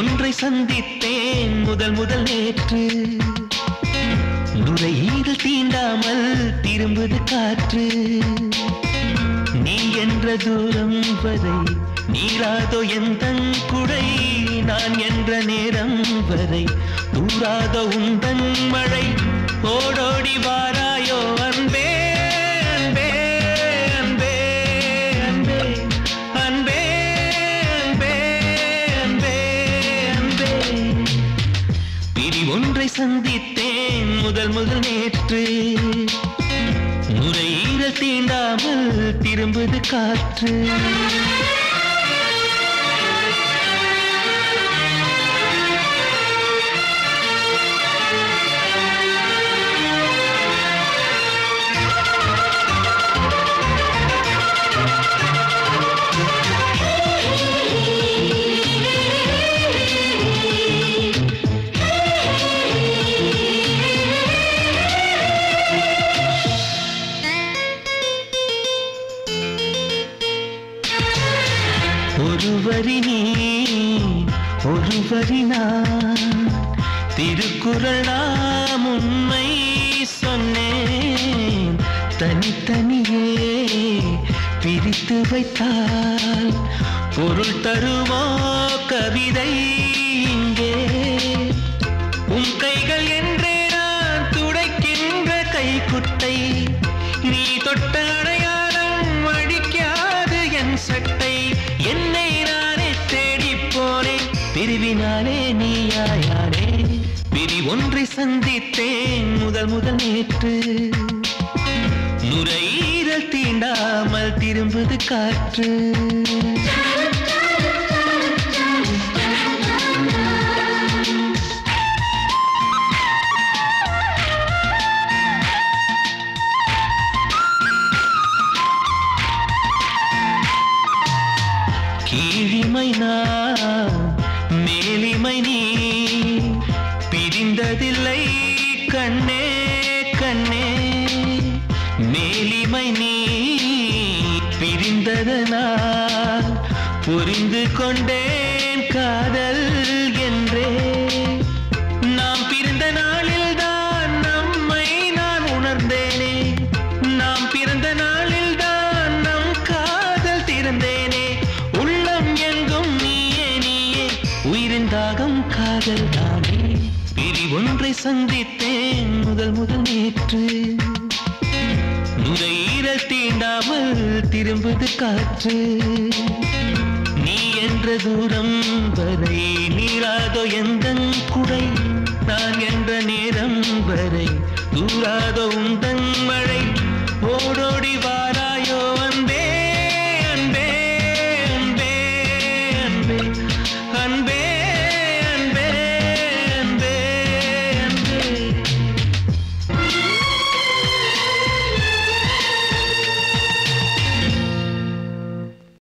ஒன்றை சந்தித்தேன் முதல் முதல் நேற்று. நுரையீரல் தீண்டாமல் திரும்புது காற்று. நீ என்ற தூரம் வரை நீராதோ எந்தன் குடை. நான் என்ற நேரம் வரை தூராதோ உந்தன் மழை. ஓடோடி வாராயோ அன்பே அன்பே அன்பே அன்பே அன்பே அன்பே அன்பே அன்பே. பிரி ஒன்றை சந்தித்தேன் முதல் முதல் நேற்று. நுரையீரல் தீண்டாமல் திரும்புது காற்று. ஒரு வரி நீ ஒரு வரி நான். திருக்குறள் நாம் உண்மை சொன்னேன். தனித்தனியே பிரித்து வைத்தால் பொருள் தருமோ கவிதை இங்கே. உன் கைகள் என்றே நான் துடைக்கின்ற கைக்குட்டை. நீ தொட்ட அடையாளம் அடிக்காது என் சட்டை. என்னை நானே தேடி போனேன் பிரிவினாலே நீயாயானே. பிரி ஒன்றை சந்தித்தேன் முதல் முதல் நேற்று. நுரையீரல் தீண்டாமல் திரும்புது காற்று. கீழிமை நான் மேலிமை நீ. பிரிந்ததில்லை கண்ணே கண்ணே. மேலிமை நீ பிரிந்ததனால் புரிந்து கொண்டேன் காதல் என்றே. நாம் பிறந்த நாளில் தான் நம்மை நான் உணர்ந்தேனே. நாம் பிறந்த நாளில் தான் நம் காதல் திறந்தேனே. உயிரின் தாகம் காதல் தானே. பிரி ஒன்றை சந்தித்தேன் முதல் முதல் நேற்று. நுரையீரல் தீண்டாமல் திரும்புது காற்று. நீ என்ற தூரம் வரை நீராதோ எந்தன் குடை. நான் என்ற நேரம் வரை தூராதோ உந்தன்